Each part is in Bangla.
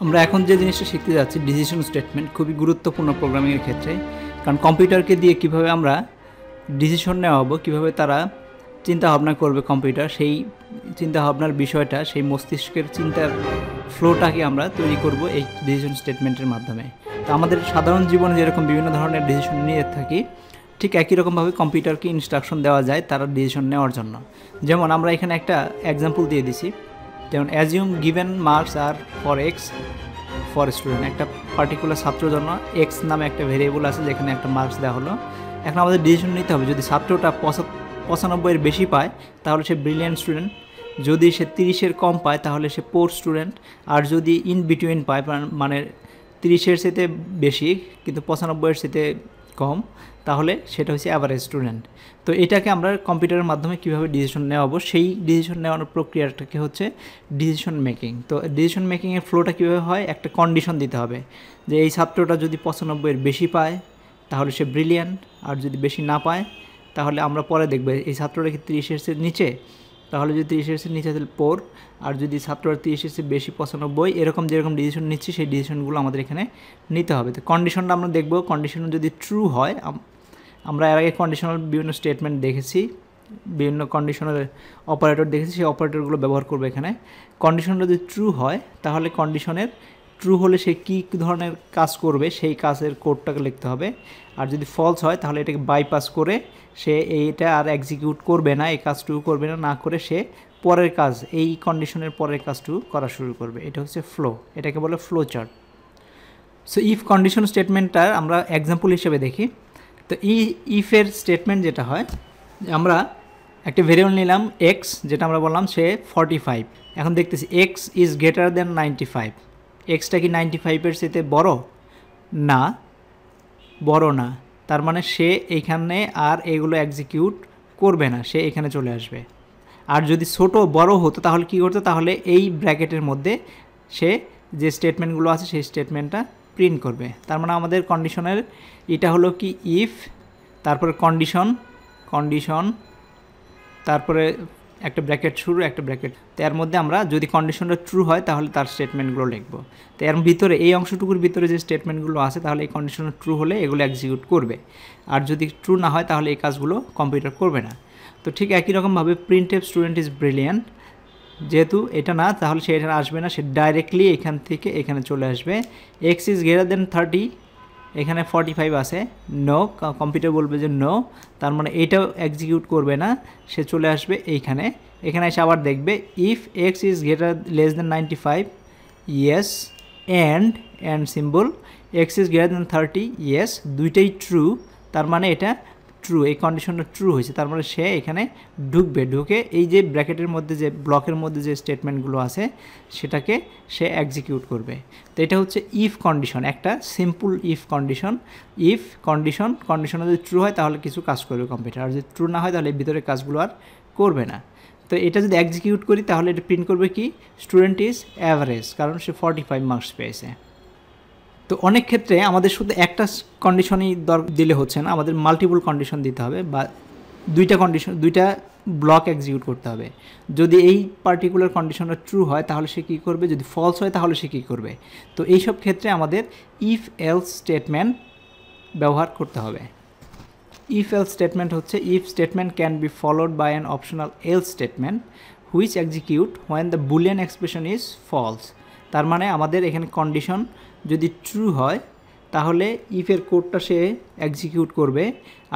আমরা এখন যে জিনিসটা শিখতে যাচ্ছি ডিসিশন স্টেটমেন্ট খুবই গুরুত্বপূর্ণ প্রোগ্রামিংয়ের ক্ষেত্রে। কারণ কম্পিউটারকে দিয়ে কিভাবে আমরা ডিসিশন নেওয়াবো, কীভাবে তারা চিন্তা ভাবনা করবে কম্পিউটার, সেই চিন্তা ভাবনার বিষয়টা, সেই মস্তিষ্কের চিন্তার ফ্লোটাকে আমরা তৈরি করব এই ডিসিশন স্টেটমেন্টের মাধ্যমে। তো আমাদের সাধারণ জীবনে যেরকম বিভিন্ন ধরনের ডিসিশন নিয়ে থাকি, ঠিক একই রকমভাবে কম্পিউটারকে ইনস্ট্রাকশন দেওয়া যায় তারা ডিসিশন নেওয়ার জন্য। যেমন আমরা এখানে একটা এক্সাম্পল দিয়ে দিছি, যেমন assume given marks are for x for student. একটা পার্টিকুলার ছাত্রের জন্য এক্স নামে একটা ভেরিয়েবল আছে যেখানে একটা মার্কস দেওয়া হলো। এখন আমাদের ডিসিশন নিতে হবে, যদি ছাত্রটা 95-এর বেশি পায় তাহলে সে ব্রিলিয়ান্ট স্টুডেন্ট, যদি সে 30-এর কম পায় তাহলে সে পোর স্টুডেন্ট, আর যদি ইন বিটুইন পায় মানে 30-এর সাথে বেশি কিন্তু 95-এর সাথে কম, তাহলে সেটা হচ্ছে অ্যাভারেজ স্টুডেন্ট। তো এটাকে আমরা কম্পিউটারের মাধ্যমে কীভাবে ডিসিশন নেওয়াবো, সেই ডিসিশন নেওয়ার প্রক্রিয়াটাকে হচ্ছে ডিসিশন মেকিং। তো ডিসিশন মেকিংয়ের ফ্লোটা কীভাবে হয়, একটা কন্ডিশন দিতে হবে যে এই ছাত্রটা যদি 95-এর বেশি পায় তাহলে সে ব্রিলিয়ান্ট, আর যদি বেশি না পায় তাহলে আমরা পরে দেখব এই ছাত্রটা কি 30-এর নিচে, তাহলে যদি 30-এর নিচে তাহলে পোর, আর যদি ছাত্ররা 30-এর বেশি 95, এরকম যেরকম ডিসিশন নিচ্ছি সেই ডিসিশনগুলো আমাদের এখানে নিতে হবে। তো কন্ডিশনটা আমরা দেখব, কন্ডিশন যদি ট্রু হয়, আমরা এর আগে কন্ডিশনাল বিভিন্ন স্টেটমেন্ট দেখেছি, বিভিন্ন কন্ডিশনাল অপারেটর দেখেছি, সেই অপারেটরগুলো ব্যবহার করবো এখানে। কন্ডিশন যদি ট্রু হয় তাহলে কন্ডিশনের ট্রু হলে সে কী ধরনের কাজ করবে সেই কাজের কোডটাকে লিখতে হবে, আর যদি ফলস হয় তাহলে এটাকে বাইপাস করে সে এইটা আর এক্সিকিউট করবে না, এই কাজটুকু করবে না, না করে সে পরের কাজ, এই কন্ডিশনের পরের কাজটুকু করা শুরু করবে। এটা হচ্ছে ফ্লো, এটাকে বলে flow chart. So if condition স্টেটমেন্টটার আমরা এক্সাম্পল হিসেবে দেখি। তো ইফের স্টেটমেন্ট যেটা হয়, আমরা একটা ভেরিয়েবল নিলাম এক্স, যেটা আমরা বললাম সে 45, এখন দেখতেছি x is greater than 95। Extra কি 95-এর সাথে বড়? না, বড় না। তার মানে সে এইখানে আর এগুলো এক্সিকিউট করবে না, সে এখানে চলে আসবে। আর যদি ছোট বড় হতো তাহলে কী করতো, তাহলে এই ব্র্যাকেটের মধ্যে সে যে স্টেটমেন্টগুলো আছে সেই স্টেটমেন্টটা প্রিন্ট করবে। তার মানে আমাদের কন্ডিশনের এটা হলো কি ইফ, তারপরে কন্ডিশন, তারপরে একটা ব্র্যাকেট শুরু, একটা ব্র্যাকেট। তো এর মধ্যে আমরা যদি কন্ডিশনটা ট্রু হয় তাহলে তার স্টেটমেন্টগুলো লিখবো। তো এর ভিতরে, এই অংশটুকুর ভিতরে যে স্টেটমেন্টগুলো আছে তাহলে এই কন্ডিশনটা ট্রু হলে এগুলো এক্সিকিউট করবে, আর যদি ট্রু না হয় তাহলে এই কাজগুলো কম্পিউটার করবে না। তো ঠিক একই রকমভাবে প্রিন্টএফ স্টুডেন্ট ইজ ব্রিলিয়ান্ট, যেহেতু এটা না তাহলে সে এখানে আসবে না, সে ডাইরেক্টলি এখান থেকে এখানে চলে আসবে। এক্স ইজ গ্রেটার দেন 30, এখানে 45 আছে, নো, কম্পিউটার বলবে যে নো, তার মানে এটাও এক্সিকিউট করবে না, সে চলে আসবে এইখানে। এখানে এসে আবার দেখবে if x is greater less than 95, yes, and symbol, x is greater then 30, yes, দুইটাই ট্রু, তার মানে এটা ট্রু, এই কন্ডিশনটা ট্রু হয়েছে, তার মানে সে এখানে ঢুকবে, ঢুকে এই যে ব্র্যাকেটের মধ্যে যে ব্লকের মধ্যে যে স্টেটমেন্টগুলো আছে সেটাকে সে এক্সিকিউট করবে। তো এটা হচ্ছে ইফ কন্ডিশন, একটা simple if condition. If condition যদি ট্রু হয় তাহলে কিছু কাজ করবে কম্পিউটার, আর যদি ট্রু না হয় তাহলে এর ভিতরে কাজগুলো আর করবে না। তো এটা যদি এক্সিকিউট করি তাহলে এটা প্রিন্ট করবে কি, স্টুডেন্ট ইজ অ্যাভারেজ, কারণ সে 45 মার্কস পেয়েছে। তো অনেক ক্ষেত্রে আমাদের শুধু একটা কন্ডিশনই দিলে হচ্ছে না, আমাদের মাল্টিপল কন্ডিশন দিতে হবে, বা দুইটা ব্লক এক্সিকিউট করতে হবে। যদি এই পার্টিকুলার কন্ডিশনটা ট্রু হয় তাহলে সে কী করবে, যদি ফলস হয় তাহলে সে কী করবে। তো এইসব ক্ষেত্রে আমাদের ইফ এলস স্টেটমেন্ট ব্যবহার করতে হবে। ইফ এলস স্টেটমেন্ট হচ্ছে, if statement can be followed by an optional else statement which execute when the Boolean expression is false. তার মানে আমাদের এখানে কন্ডিশন যদি ট্রু হয় তাহলে ইফের কোডটা সে এক্সিকিউট করবে,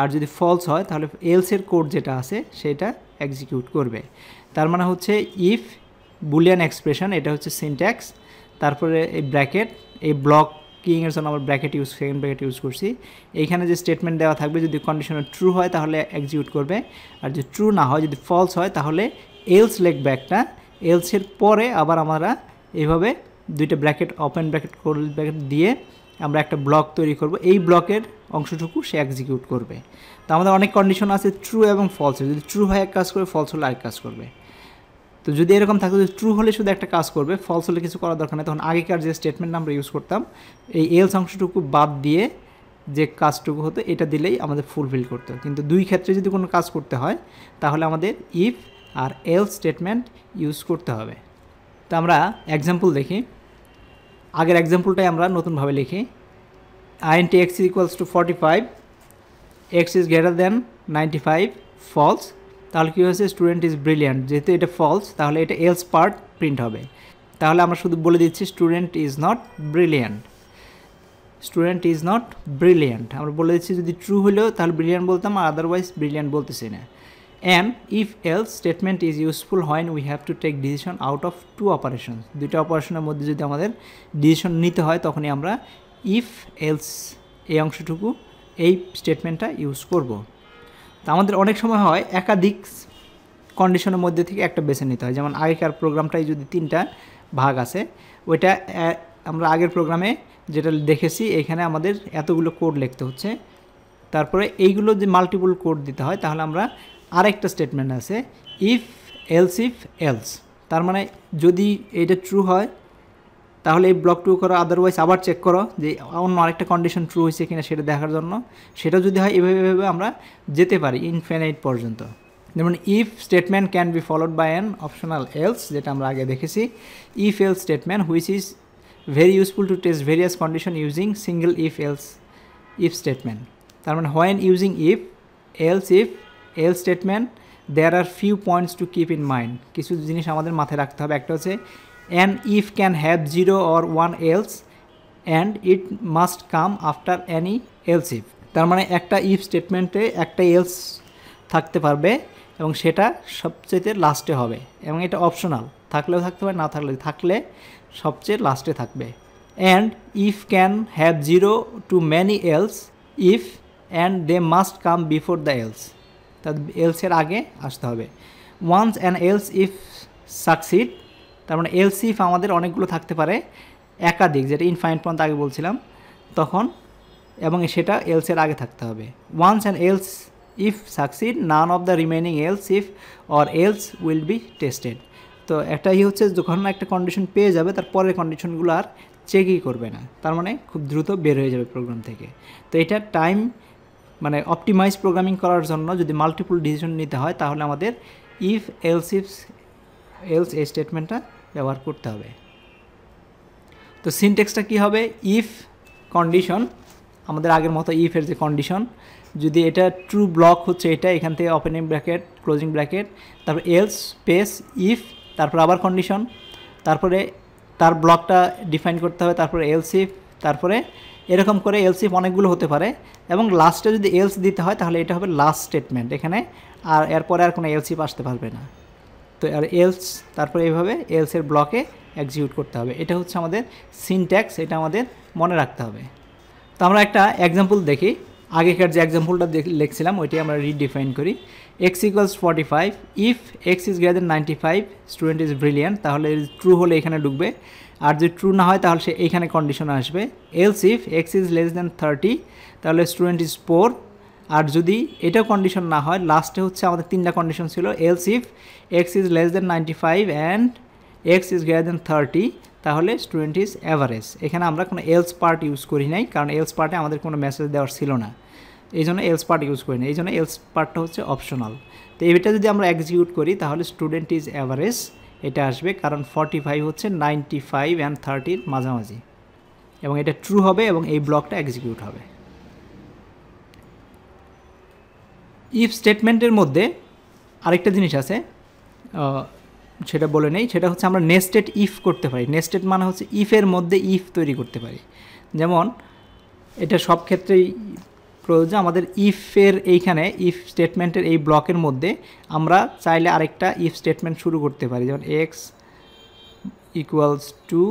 আর যদি ফলস হয় তাহলে এলসের কোড যেটা আছে সেটা এক্সিকিউট করবে। তার মানে হচ্ছে ইফ বুলিয়ান এক্সপ্রেশন, এটা হচ্ছে সিনট্যাক্স, তারপরে এই ব্র্যাকেট, এই ব্লক কিংয়ের জন্য আমরা সেকেন্ড ব্র্যাকেট ইউজ করছি। এইখানে যে স্টেটমেন্ট দেওয়া থাকবে, যদি কন্ডিশন ট্রু হয় তাহলে এক্সিকিউট করবে, আর যদি ট্রু না হয়, যদি ফলস হয় তাহলে এলস লিখবে একটা, এলসের পরে আবার আমরা এইভাবে দুইটা bracket, open bracket close bracket দিয়ে আমরা একটা ব্লক তৈরি করব, এই ব্লকের অংশটুকু সে এক্সিকিউট করবে। তো আমাদের অনেক কন্ডিশন আছে ট্রু এবং ফলস, যদি ট্রু হয় এক কাজ করবে, ফলস হলে আরেক কাজ করবে। তো যদি এরকম থাকতো যে ট্রু হলে শুধু একটা কাজ করবে, ফলস হলে কিছু করার দরকার নেই, তখন আগেকার যে স্টেটমেন্ট আমরা ইউজ করতাম এই এলস অংশটুকু বাদ দিয়ে যে কাজটুকু হতো এটা দিলেই আমাদের ফুলফিল করতে হয়। কিন্তু দুই ক্ষেত্রে যদি কোনো কাজ করতে হয় তাহলে আমাদের ইফ আর এলস স্টেটমেন্ট ইউজ করতে হবে। তো আমরা এক্সাম্পল দেখি। আগের এক্সাম্পলটাই আমরা নতুনভাবে লিখি, int x equals to 45, x is greater than 95, false. তাহলে কী হয়েছে, স্টুডেন্ট ইজ ব্রিলিয়ান্ট, যেহেতু এটা ফলস তাহলে এটা এলস পার্ট প্রিন্ট হবে। তাহলে আমরা শুধু বলে দিচ্ছি student is not brilliant, student is not brilliant আমরা বলে দিচ্ছি। যদি ট্রু হলেও তাহলে ব্রিলিয়ান্ট বলতাম, আর আদারওয়াইজ ব্রিলিয়ান্ট বলতেছি না। And if else statement is useful when we have to take decision out of two operation, দুইটা অপারেশনের মধ্যে যদি আমাদের ডিসিশন নিতে হয় তখনই আমরা ইফ এলস এই অংশটুকু এই স্টেটমেন্টটা ইউজ করব। তা আমাদের অনেক সময় হয় একাধিক কন্ডিশনের মধ্যে থেকে একটা বেছে নিতে হয়। যেমন আগেকার প্রোগ্রামটাই যদি 3টা ভাগ আছে, ওইটা আমরা আগের প্রোগ্রামে যেটা দেখেছি এখানে আমাদের এতগুলো কোড লিখতে হচ্ছে, তারপরে এইগুলো যে মাল্টিপল কোড দিতে হয়, তাহলে আমরা আরেকটা স্টেটমেন্ট আছে ইফ এলস। তার মানে যদি এটা ট্রু হয় তাহলে এই ব্লক ট্রু করো, আদারওয়াইজ আবার চেক করো যে অন্য আরেকটা কন্ডিশন ট্রু হয়েছে কিনা সেটা দেখার জন্য। সেটা যদি হয় এভাবে আমরা যেতে পারি ইনফিনিট পর্যন্ত। যেমন if statement can be followed by an optional else, যেটা আমরা আগে দেখেছি। If else statement which is very useful to test various condition using single if statement. তার মানে when using if else statement there are few points to keep in mind. কিছু জিনিস আমাদের মাথায় রাখতে হবে। একটা হচ্ছে an if can have 0 or 1 else and it must come after any else if. তার মানে একটা ইফ স্টেটমেন্টে একটা এলস থাকতে পারবে এবং সেটা সবচেয়ে লাস্টে হবে, এবং এটা অপশনাল, থাকলেও থাকতে পারে না থাকলে সবচেয়ে লাস্টে থাকবে। And if can have 0 to many else if and they must come before the else, তার এলসের আগে আসতে হবে। Once an else if succeed, তার মানে এলস ইফ আমাদের অনেকগুলো থাকতে পারে, একাধিক, যেটা ইনফাইনাইট পর্যন্ত আগে বলছিলাম তখন, এবং সেটা এলসের আগে থাকতে হবে। Once an else if succeed none of the remaining else if or else will be tested. তো এটাই হচ্ছে যখন একটা কন্ডিশন পেয়ে যাবে তার পরের কন্ডিশনগুলো আর চেকই করবে না, তার মানে খুব দ্রুত বের হয়ে যাবে প্রোগ্রাম থেকে। তো এটা টাইম মানে অপটিমাইজ প্রোগ্রামিং করার জন্য যদি মাল্টিপল ডিসিশন নিতে হয় তাহলে আমাদের ইফ এলস এই স্টেটমেন্টটা ব্যবহার করতে হবে। তো সিনট্যাক্সটা কী হবে, ইফ কন্ডিশন, আমাদের আগের মতো ইফের যে কন্ডিশন, যদি এটা ট্রু ব্লক হচ্ছে এটা, এখান থেকে ওপেনিং ব্র্যাকেট ক্লোজিং ব্র্যাকেট, তারপর এলস স্পেস ইফ, তারপর আবার কন্ডিশন, তারপরে তার ব্লকটা ডিফাইন করতে হবে, তারপরে এলস ইফ, তারপরে এরকম করে এলস ইফ অনেকগুলো হতে পারে, এবং লাস্টে যদি এলস দিতে হয় তাহলে এটা হবে লাস্ট স্টেটমেন্ট এখানে, আর এরপরে আর কোনো এলস ইফ আসতে পারবে না। তো আর এলস তারপরে এইভাবে এলসের ব্লকে এক্সিকিউট করতে হবে। এটা হচ্ছে আমাদের সিনট্যাক্স, এটা আমাদের মনে রাখতে হবে। তো আমরা একটা এক্সাম্পল দেখি। আগেকার যে এক্সাম্পলটা লিখছিলাম ওইটাই আমরা রিডিফাইন করি। x equals 45, if x is greater than 95 student is brilliant, তাহলে ট্রু হলে এখানে ঢুকবে, আর যদি ট্রু না হয় তাহলে সে এইখানে কন্ডিশন আসবে। Else if x is less than 30 তাহলে স্টুডেন্ট ইজ পোর, আর যদি এটাও কন্ডিশন না হয়, লাস্টে হচ্ছে আমাদের 3টা কন্ডিশন ছিল, else if x is less than 95 and x is greater দেন 30 তাহলে স্টুডেন্ট ইজ অ্যাভারেজ। এখানে আমরা কোনো এলস পার্ট ইউজ করি নাই, কারণ এলস পার্টে আমাদের কোনো মেসেজ দেওয়ার ছিল না, এই জন্য এলস পার্ট ইউজ করি না, এই জন্য এলস পার্টটা হচ্ছে অপশনাল। তো এটা যদি আমরা এক্সিকিউট করি তাহলে স্টুডেন্ট ইজ অ্যাভারেজ এটা আসবে, কারণ 45 হচ্ছে 95 অ্যান্ড 30-র মাঝামাঝি, এবং এটা ট্রু হবে এবং এই ব্লকটা এক্সিকিউট হবে। ইফ স্টেটমেন্টের মধ্যে আরেকটা জিনিস আছে, সেটা বলে নেই, সেটা হচ্ছে আমরা নেস্টেড ইফ করতে পারি। নেস্টেড মানে হচ্ছে ইফের মধ্যে ইফ তৈরি করতে পারি। যেমন এটা সব ক্ষেত্রেই প্রয়োজন, আমাদের ইফের এইখানে ইফ স্টেটমেন্টের এই ব্লকের মধ্যে আমরা চাইলে আরেকটা ইফ স্টেটমেন্ট শুরু করতে পারি। যেমন এক্স ইকুয়ালস টু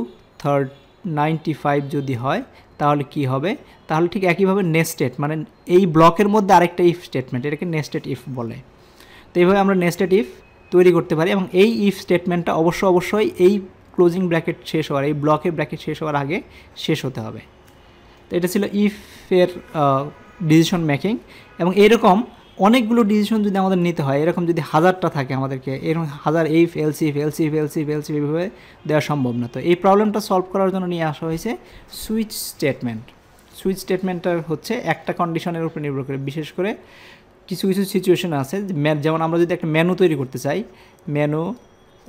95 যদি হয় তাহলে কি হবে, তাহলে ঠিক একইভাবে নেস্টেড মানে এই ব্লকের মধ্যে আরেকটা ইফ স্টেটমেন্ট, এটাকে নেস্টেড ইফ বলে। তো এইভাবে আমরা নেস্টেড ইফ তৈরি করতে পারি, এবং এই ইফ স্টেটমেন্টটা অবশ্যই এই ক্লোজিং ব্র্যাকেট শেষ হওয়ার, এই ব্লকের ব্র্যাকেট শেষ হওয়ার আগে শেষ হতে হবে। তো এটা ছিল ইফের ডিসিশন মেকিং। এবং এরকম অনেকগুলো ডিসিশন যদি আমাদের নিতে হয়, এরকম যদি 1000টা থাকে আমাদেরকে, এরকম 1000 ইফ এলসিফ এইভাবে দেওয়া সম্ভব না। তো এই প্রবলেমটা সলভ করার জন্য নিয়ে আসা হয়েছে সুইচ স্টেটমেন্ট। সুইচ স্টেটমেন্টটা হচ্ছে একটা কন্ডিশনের উপর নির্ভর করে, বিশেষ করে কিছু সিচুয়েশন আছে, যেমন আমরা যদি একটা মেনু তৈরি করতে চাই, মেনু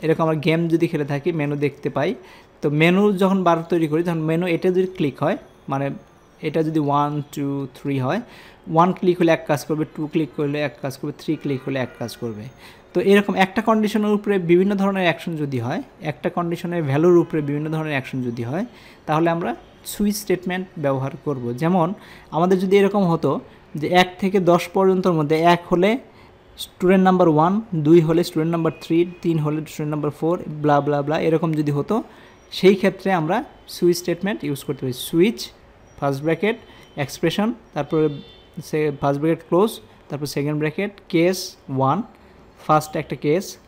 এরকম আমরা গেম যদি খেলে থাকি মেনু দেখতে পাই। তো মেনু যখন বার তৈরি করি তখন মেনু এটা যদি ক্লিক হয়, মানে এটা যদি 1 2 3 হয়, 1 ক্লিক হলে এক কাজ করবে, 2 ক্লিক করলে এক কাজ করবে, 3 ক্লিক হলে এক কাজ করবে। তো এরকম একটা কন্ডিশনের উপরে বিভিন্ন ধরনের অ্যাকশন যদি হয়, একটা কন্ডিশনের ভ্যালুর উপরে বিভিন্ন ধরনের অ্যাকশন যদি হয়, তাহলে আমরা সুইচ স্টেটমেন্ট ব্যবহার করব। যেমন আমাদের যদি এরকম হতো যে 1 থেকে 10 পর্যন্তর মধ্যে 1 হলে স্টুডেন্ট নাম্বার 1, 2 হলে স্টুডেন্ট নাম্বার 3, 3 হলে স্টুডেন্ট নাম্বার 4, ব্লা ব্লা ব্লা, এরকম যদি হতো, সেই ক্ষেত্রে আমরা সুইচ স্টেটমেন্ট ইউজ করতে পারি। সুইচ ফার্স্ট ব্র্যাকেট এক্সপ্রেশন, তারপরে ফার্স্ট ব্র্যাকেট ক্লোজ, তারপর সেকেন্ড ব্র্যাকেট কেস 1, ফার্স্ট একটা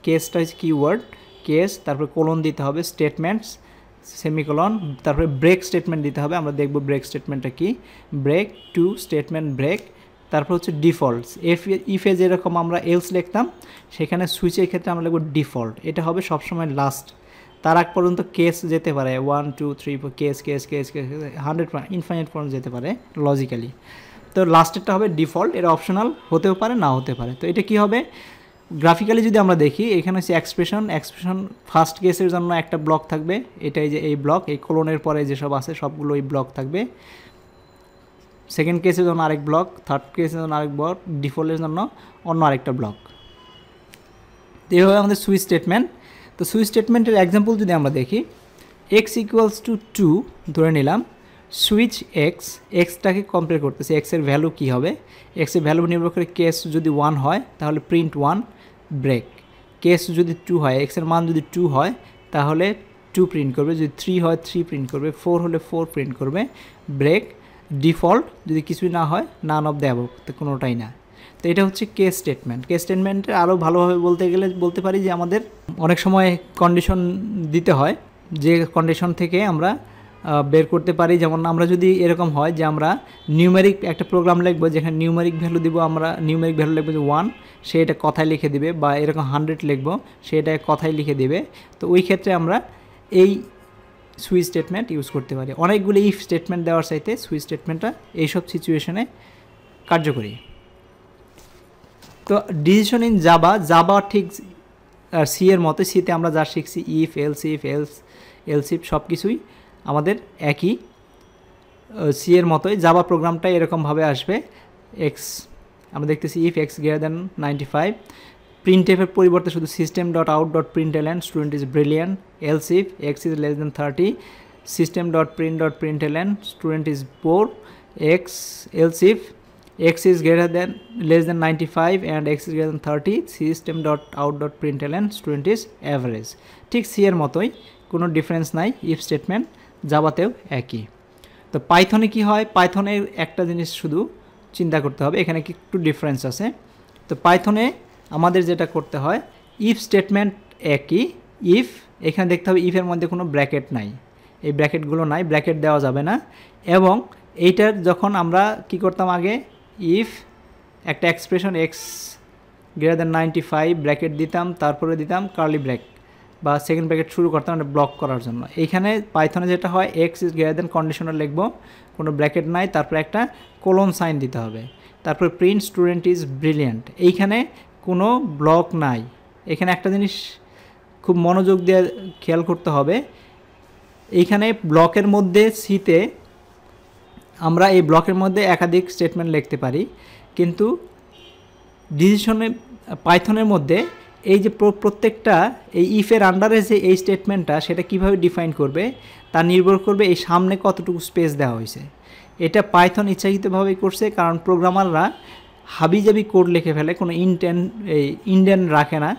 কেসটা হচ্ছে কিওয়ার্ড কেস, তারপরে কোলন দিতে হবে, স্টেটমেন্টস সেমিকোলন, তারপরে ব্রেক স্টেটমেন্ট দিতে হবে। আমরা দেখব ব্রেক স্টেটমেন্টটা কি, ব্রেক টু স্টেটমেন্ট ব্রেক। তারপর হচ্ছে ডিফল্টস, ইফে যেরকম আমরা এলস লিখতাম, সেখানে সুইচের ক্ষেত্রে আমরা লিখব ডিফল্ট। এটা হবে সবসময় লাস্ট, তার আগ পর্যন্ত কেস যেতে পারে 1 2 3 4 কেস 100 ইনফাইনাইট পর্যন্ত যেতে পারে লজিক্যালি। তো লাস্টেরটা হবে ডিফল্ট, এটা অপশনাল হতেও পারে না হতে পারে। তো এটা কি হবে গ্রাফিক্যালি যদি আমরা দেখি, এখানে হচ্ছে এক্সপ্রেশন ফার্স্ট কেসের জন্য একটা ব্লক থাকবে, এটাই যে এই ব্লক, এই কোলনের পরে যেসব আছে সবগুলো এই ব্লক থাকবে। সেকেন্ড কেসের জন্য আরেক ব্লক, থার্ড কেসের জন্য আরেক ব্লক, ডিফল্টের জন্য অন্য আরেকটা ব্লক। তো এইভাবে আমাদের সুইচ স্টেটমেন্ট। তো সুইচ স্টেটমেন্টের এক্সাম্পল যদি আমরা দেখি, এক্স ইকুয়ালস টু 2 ধরে নিলাম, সুইচ এক্সটাকে কম্পেয়ার করতেছে, এক্সের ভ্যালু কী হবে, এক্সের ভ্যালু নির্ভর করে কেস যদি 1 হয় তাহলে প্রিন্ট 1 ব্রেক, কেস যদি 2 হয়, এক্সের মান যদি 2 হয় তাহলে 2 প্রিন্ট করবে, যদি 3 হয় 3 প্রিন্ট করবে, 4 হলে 4 প্রিন্ট করবে, ব্রেক। ডিফল্ট যদি কিছুই না হয়, নান অফ দ্য অ্যাবভ, তো কোনোটাই না। তো এটা হচ্ছে কেস স্টেটমেন্ট। কেস স্টেটমেন্টের আরও ভালোভাবে বলতে গেলে বলতে পারি যে আমাদের অনেক সময় কন্ডিশন দিতে হয়, যে কন্ডিশন থেকে আমরা বের করতে পারি। যেমন আমরা যদি এরকম হয় যে আমরা নিউমেরিক একটা প্রোগ্রাম লিখবো, যেখানে নিউমেরিক ভ্যালু দিব, আমরা নিউমেরিক ভ্যালু লিখবো যে 1, সে এটা কথায় লিখে দিবে, বা এরকম 100 লিখবো, সে এটা কথায় লিখে দিবে। তো ওই ক্ষেত্রে আমরা এই সুইচ স্টেটমেন্ট ইউজ করতে পারি। অনেকগুলো ইফ স্টেটমেন্ট দেওয়ার চাইতে সুইচ স্টেটমেন্টটা এইসব সিচুয়েশনে কার্যকরী। তো ডিসিশন ইন জাবা ঠিক সি এর মতো, সিতে আমরা যা শিখছি ইফ এলস ইফ সব কিছুই আমাদের একই সি এর মতোই। জাবা প্রোগ্রামটা এরকমভাবে আসবে, এক্স আমরা দেখতেছি ইফ এক্স গ্রেটার দ্যান 95, প্রিন্টএফের পরিবর্তে শুধু system.out.println student is brilliant, else if x is less than 30, system.print.println student is poor, else if x is greater than less than 95 and x is greater than 30, system.out.println student is average। ঠিক সি এর মতোই, কোনো ডিফারেন্স নাই, ইফ স্টেটমেন্ট জাভাতেও একই। তো পাইথনে কি হয়, পাইথনের একটা জিনিস শুধু চিন্তা করতে হবে, এখানে কি একটু ডিফারেন্স আছে। তো পাইথনে আমাদের যেটা করতে হয়, ইফ স্টেটমেন্ট একই, ইফ এখানে দেখতে হবে ইফের মধ্যে কোনো ব্র্যাকেট নাই, এই ব্র্যাকেটগুলো নাই, ব্র্যাকেট দেওয়া যাবে না। এবং এইটার যখন আমরা কি করতাম আগে, ইফ একটা expression x greater than 95 bracket দিতাম, তারপরে দিতাম কার্লি ব্র্যাক বা সেকেন্ড ব্র্যাকেট শুরু করতাম এটা ব্লক করার জন্য। এইখানে পাইথনে যেটা হয়, x is greater than conditional লিখবো, কোনো ব্র্যাকেট নাই, তারপরে একটা কোলন সাইন দিতে হবে, তারপরে প্রিন্ট স্টুডেন্ট ইজ ব্রিলিয়ান্ট। এইখানে কোনো ব্লক নাই। এখানে একটা জিনিস খুব মনোযোগ দিয়ে খেয়াল করতে হবে, এইখানে ব্লকের মধ্যে সিতে আমরা এই ব্লকের মধ্যে একাধিক স্টেটমেন্ট লিখতে পারি, কিন্তু ডিসিশনে পাইথনের মধ্যে এই যে প্রত্যেকটা এই ইফের আন্ডারে যে এই স্টেটমেন্টটা, সেটা কিভাবে ডিফাইন করবে তা নির্ভর করবে এই সামনে কতটুকু স্পেস দেওয়া হয়েছে। এটা পাইথন ইচ্ছাকৃতভাবেই করছে, কারণ প্রোগ্রামাররা হাবিজাবি কোড লিখে ফেলে, কোনো ইন্ডেন রাখে না,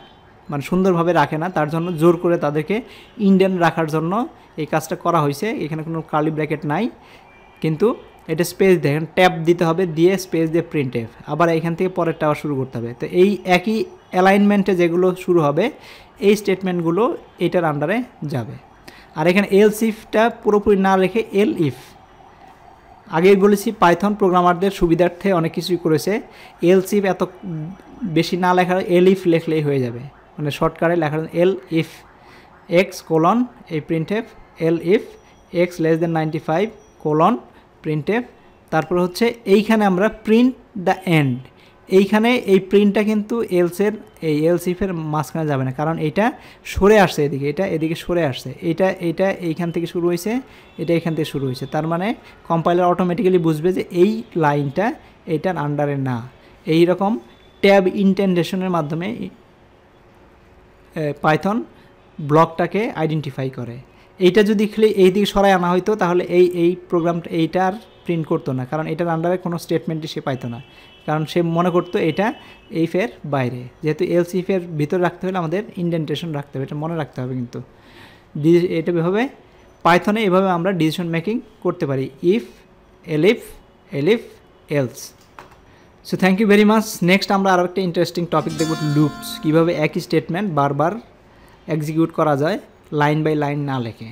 মানে সুন্দরভাবে রাখে না, তার জন্য জোর করে তাদেরকে ইন্ডেন রাখার জন্য এই কাজটা করা হয়েছে। এখানে কোনো কার্লি ব্র্যাকেট নাই, কিন্তু এটা স্পেস দেখেন, ট্যাব দিতে হবে, দিয়ে স্পেস দিয়ে প্রিন্টএফ, আবার এখান থেকে পরেরটা আবার শুরু করতে হবে। তো এই একই অ্যালাইনমেন্টে যেগুলো শুরু হবে, এই স্টেটমেন্টগুলো এটার আন্ডারে যাবে। আর এখানে এলস ইফটা পুরোপুরি না রেখে এল ইফ, আগেই বলেছি পাইথন প্রোগ্রামারদের সুবিধার্থে অনেক কিছুই করেছে। এলস ইফ এত বেশি না লেখার, এল ইফ লেখলেই হয়ে যাবে, মানে শর্টকাটে লেখার এল ইফ এক্স কোলন এই printf, L if x less than 95 colon printf, তারপর হচ্ছে এইখানে আমরা প্রিন্ট দ্য এন্ড, এইখানে এই প্রিন্টটা কিন্তু এলসের এই এলস ইফের মাঝখানে যাবে না, কারণ এটা সরে আসছে এদিকে, এটা এদিকে সরে আসছে, এটা এইখান থেকে শুরু হয়েছে, এটা এখান থেকে শুরু হয়েছে। তার মানে কম্পাইলার অটোমেটিক্যালি বুঝবে যে এই লাইনটা এইটার আন্ডারে না। এই রকম ট্যাব ইন্টেন্ডেশনের মাধ্যমে পাইথন ব্লকটাকে আইডেন্টিফাই করে। এইটা যদি খালি এই দিকে সরাই আনা হয়তো তাহলে এই প্রোগ্রামটা এইটার প্রিন্ট করতো না, কারণ এটার আন্ডারে কোনো স্টেটমেন্টই সে পাইতো না, কারণ সে মনে করতো এটা ইফের বাইরে। যেহেতু এলস ইফের ভিতরে রাখতে হলে আমাদের ইন্ডেন্টেশন রাখতে হবে, এটা মনে রাখতে হবে। কিন্তু এটা এভাবে পাইথনে এভাবে আমরা ডিসিশন মেকিং করতে পারি, if, elif, else. So thank you very much. Next আমরা আরও একটা ইন্টারেস্টিং টপিক দেখব, লুপস, কীভাবে একই স্টেটমেন্ট বারবার এক্সিকিউট করা যায় লাইন বাই লাইন না লেখে।